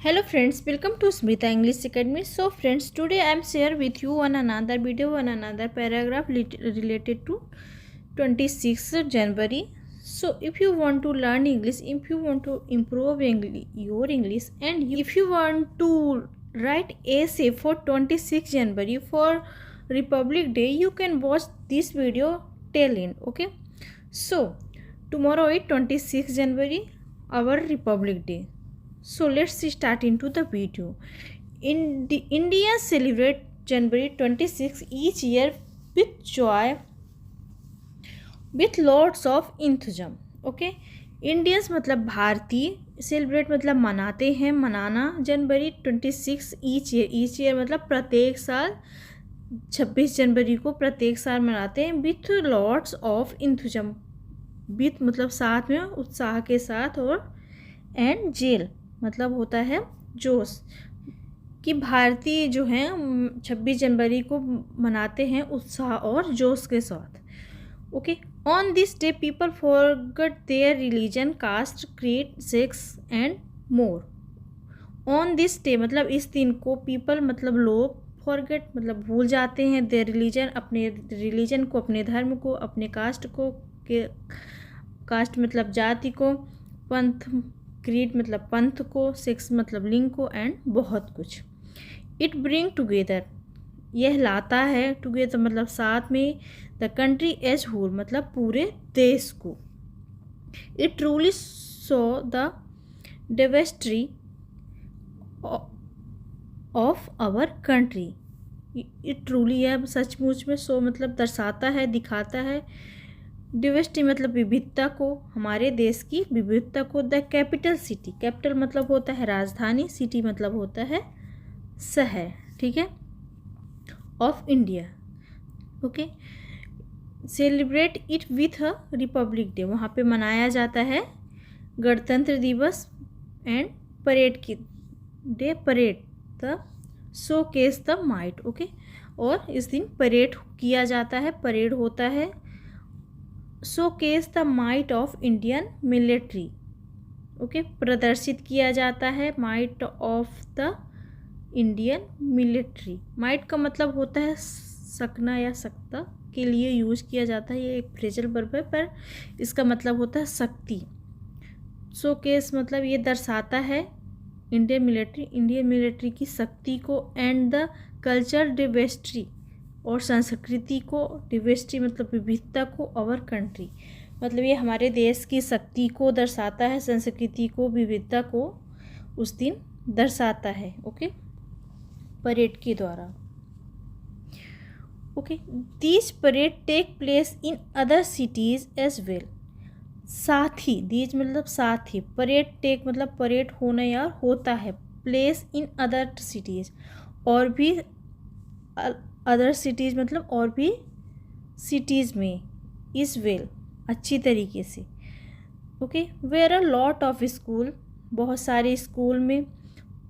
Hello friends, welcome to Smrita English Academy. So friends, today I am share with you on another video on another paragraph related to 26th January. So if you want to learn English, if you want to improve your English, and if you want to write essay for 26th January for Republic Day, you can watch this video till end. Okay. So tomorrow is 26th January, our Republic Day. So let's start into the video. India celebrate January 26 each year with joy, with lots of enthusiasm. Okay. Indians मतलब भारतीय, celebrate मतलब मनाते हैं, मनाना, जनवरी 26 each year मतलब प्रत्येक साल 26 जनवरी को प्रत्येक साल मनाते हैं विथ लॉट्स ऑफ इंथुजम, विथ मतलब साथ में उत्साह के साथ, और एंड जेल मतलब होता है जोश, कि भारतीय जो हैं 26 जनवरी को मनाते हैं उत्साह और जोश के साथ. Okay. On this day people forget their religion, caste, creed, sex and more. On this day मतलब इस दिन को, पीपल मतलब लोग, फॉरगेट मतलब भूल जाते हैं, देयर रिलीजन अपने रिलीजन को, अपने धर्म को, अपने कास्ट को, कास्ट मतलब जाति को, पंथ, क्रीड मतलब पंथ को, सेक्स मतलब लिंग को, एंड बहुत कुछ. इट ब्रिंग टुगेदर यह लाता है, टुगेदर मतलब साथ में, द कंट्री एज होल मतलब पूरे देश को. It truly show the diversity of our country. It truly है सचमुच में, सो मतलब दर्शाता है, दिखाता है, डिवर्सिटी मतलब विविधता को, हमारे देश की विविधता को. द कैपिटल सिटी, कैपिटल मतलब होता है राजधानी, सिटी मतलब होता है शहर, ठीक है, of India. Okay. Celebrate it with a republic day, वहाँ पे मनाया जाता है गणतंत्र दिवस, एंड परेड की day, parade the showcase the might. Okay. और इस दिन परेड किया जाता है, परेड होता है, showcase the might of Indian military. Okay. प्रदर्शित किया जाता है might of the Indian military. Might का मतलब होता है सकना या सकता के लिए यूज किया जाता है, ये एक फ्रेजल वर्ब है, पर इसका मतलब होता है शक्ति. शोकेस मतलब ये दर्शाता है इंडियन मिलिट्री की शक्ति को, एंड द कल्चर डिवर्सिटी और संस्कृति को, डिवर्सिटी मतलब विविधता को, अवर कंट्री मतलब ये हमारे देश की शक्ति को दर्शाता है, संस्कृति को, विविधता को उस दिन दर्शाता है. ओके. परेड के द्वारा. Okay. This parade take place in other cities as well. साथ ही, दीज मतलब साथ ही, परेड टेक मतलब परेड होना या होता है, प्लेस इन अदर सिटीज और भी, अदर सिटीज़ मतलब और भी सिटीज़ में, इस वेल अच्छी तरीके से. Okay. Where a lot of school, बहुत सारे स्कूल में,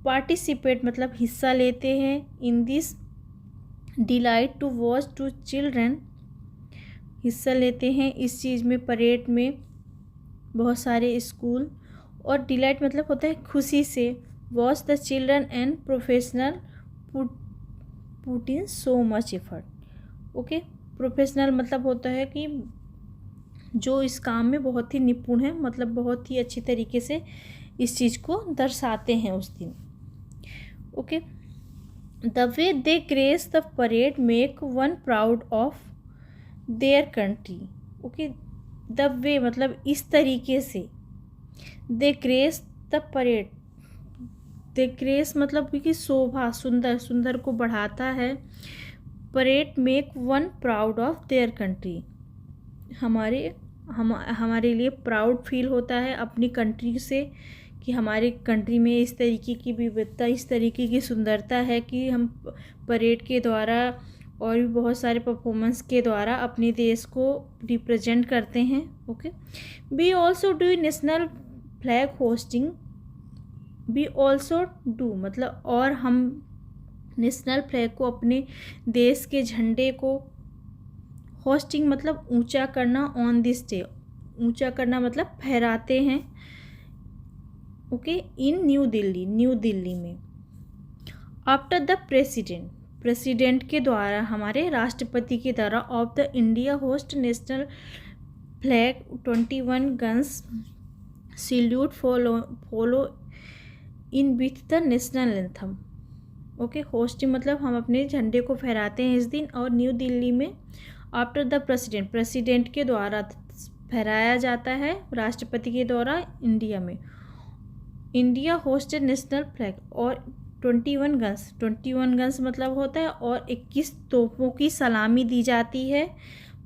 पार्टिसिपेट मतलब हिस्सा लेते हैं, in this delight to watch to children, हिस्सा लेते हैं इस चीज़ में, परेड में बहुत सारे स्कूल, और डिलाइट मतलब होता है खुशी से, watch the children and professional put in so much effort. Okay. Professional मतलब होता है कि जो इस काम में बहुत ही निपुण है, मतलब बहुत ही अच्छी तरीके से इस चीज़ को दर्शाते हैं उस दिन. Okay. The way they grace the parade make one proud of their country. Okay. The way मतलब इस तरीके से, they grace the parade, they grace मतलब कि शोभा, सुंदर, सुंदर को बढ़ाता है, parade make one proud of their country हमारे लिए प्राउड फील होता है अपनी कंट्री से, कि हमारे कंट्री में इस तरीके की विविधता, इस तरीके की सुंदरता है कि हम परेड के द्वारा और भी बहुत सारे परफॉर्मेंस के द्वारा अपने देश को रिप्रेजेंट करते हैं. Okay. We also do national flag hoisting. We also do मतलब और हम नेशनल फ्लैग को, अपने देश के झंडे को, होस्टिंग मतलब ऊंचा करना, ऑन दिस डे ऊंचा करना मतलब फहराते हैं. ओके, इन न्यू दिल्ली में। आफ्टर द प्रेसिडेंट के द्वारा, हमारे राष्ट्रपति के द्वारा, of the India host national flag 21 guns salute follow in with the national anthem. Okay, hosting मतलब हम अपने झंडे को फहराते हैं इस दिन। और न्यू दिल्ली में आफ्टर द प्रेसिडेंट के द्वारा फहराया जाता है, राष्ट्रपति के द्वारा इंडिया में। इंडिया होस्टेड नेशनल फ्लैग और 21 गन्स मतलब होता है, और 21 तोपों की सलामी दी जाती है।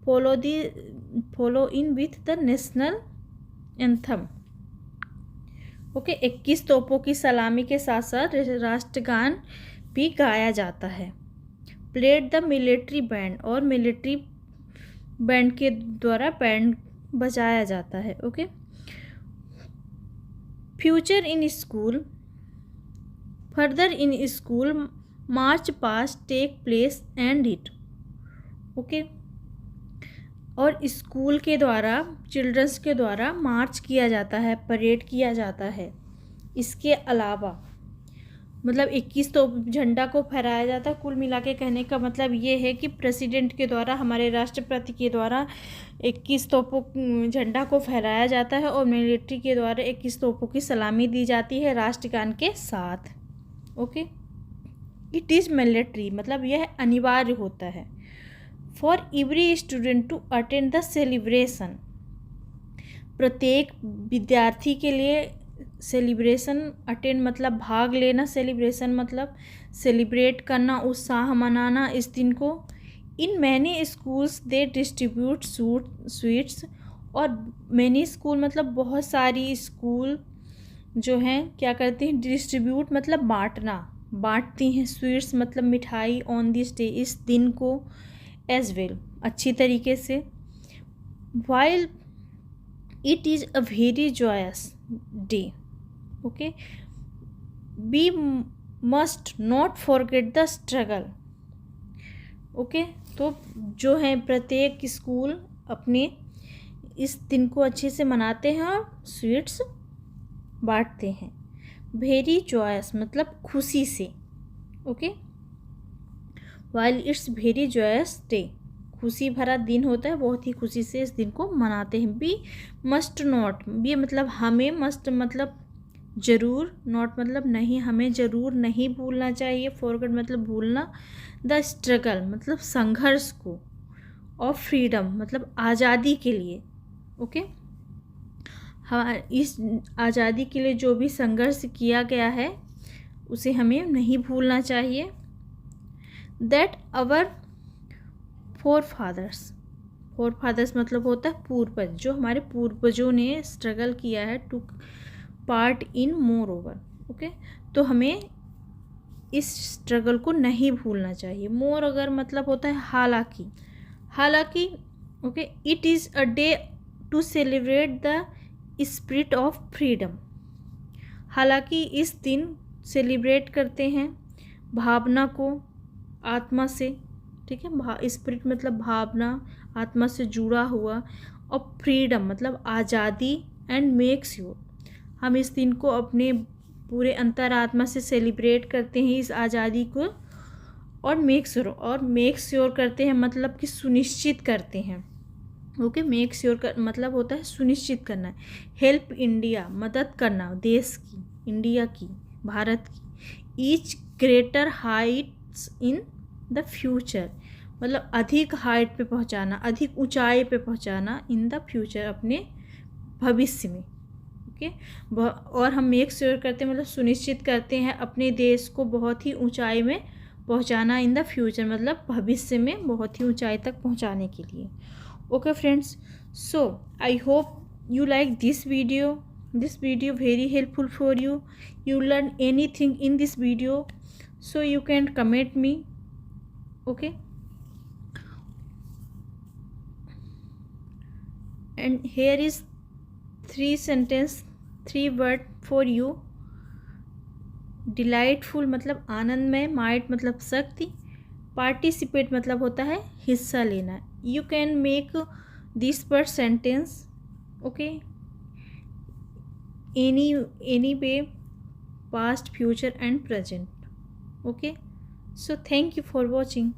Follow in with the national anthem. Okay, 21 तोपों की सलामी के साथ साथ राष्ट्रगान भी गाया जाता है। प्लेड द मिलिट्री बैंड, और मिलिट्री बैंड के द्वारा बैंड बजाया जाता है। Okay, future in school, further in school march past take place and it. Okay, और स्कूल के द्वारा, चिल्ड्रंस के द्वारा मार्च किया जाता है, परेड किया जाता है। इसके अलावा मतलब 21 तो झंडा को फहराया जाता है। कुल मिला के कहने का मतलब ये है कि प्रेसिडेंट के द्वारा, हमारे राष्ट्रपति के द्वारा 21 तोपों झंडा को फहराया जाता है, और मिलिट्री के द्वारा 21 तोपों की सलामी दी जाती है राष्ट्रगान के साथ। ओके, इट इज़ मैंडेटरी मतलब यह अनिवार्य होता है। For every student to attend the celebration, प्रत्येक विद्यार्थी के लिए सेलिब्रेशन अटेंड मतलब भाग लेना, सेलिब्रेशन मतलब सेलिब्रेट करना, उत्साह मनाना इस दिन को। In many schools they distribute sweets, और मैनी स्कूल मतलब बहुत सारी स्कूल जो हैं क्या करती हैं, डिस्ट्रीब्यूट मतलब बांटती हैं, स्वीट्स मतलब मिठाई, ऑन दिस डे इस दिन को, एज वेल अच्छी तरीके से। While it is a very joyous day, okay, we must not forget the struggle. Okay, तो जो है प्रत्येक स्कूल अपने इस दिन को अच्छे से मनाते हैं और स्वीट्स बांटते हैं। वेरी जॉयस मतलब खुशी से। Okay, while it's very joyous day, खुशी भरा दिन होता है, बहुत ही खुशी से इस दिन को मनाते हैं। बी मस्ट नॉट, बी मतलब हमें, मस्ट मतलब ज़रूर, नॉट मतलब नहीं, हमें ज़रूर नहीं भूलना चाहिए, फॉरगेट मतलब भूलना, द स्ट्रगल मतलब संघर्ष को, और फ्रीडम मतलब आज़ादी के लिए। ओके, इस आज़ादी के लिए जो भी संघर्ष किया गया है उसे हमें नहीं भूलना चाहिए। दैट आवर फोर फादर्स मतलब होता है पूर्वज, जो हमारे पूर्वजों ने स्ट्रगल किया है, to part in moreover. Okay, तो हमें इस स्ट्रगल को नहीं भूलना चाहिए। मोर अगर मतलब होता है हालांकि। Okay, it is a day to celebrate the spirit of freedom, हालांकि इस दिन सेलिब्रेट करते हैं भावना को, आत्मा से, ठीक है, स्पिरिट मतलब भावना, आत्मा से जुड़ा हुआ, और फ्रीडम मतलब आज़ादी, एंड मेक श्योर, हम इस दिन को अपने पूरे अंतरात्मा से सेलिब्रेट करते हैं इस आज़ादी को, और मेक श्योर करते हैं मतलब कि सुनिश्चित करते हैं। ओके, मेक श्योर कर मतलब होता है सुनिश्चित करना। हेल्प इंडिया मदद करना, देश की, इंडिया की, भारत की। Each greater heights in the future मतलब अधिक हाइट पे पहुंचाना, अधिक ऊंचाई पे पहुंचाना, इन द फ्यूचर अपने भविष्य में। ओके, और हम मेक श्योर करते हैं मतलब सुनिश्चित करते हैं अपने देश को बहुत ही ऊंचाई में पहुंचाना, इन द फ्यूचर मतलब भविष्य में बहुत ही ऊंचाई तक पहुंचाने के लिए। Okay friends, so I hope you like this video very helpful for you. You learn anything in this video, so you can comment me. Okay, and here is 3 word for you. Delightful मतलब आनंदमय, might मतलब शक्ति, participate मतलब होता है हिस्सा लेना। You can make this word sentence. Okay, any way, past, future and present. Okay, so thank you for watching.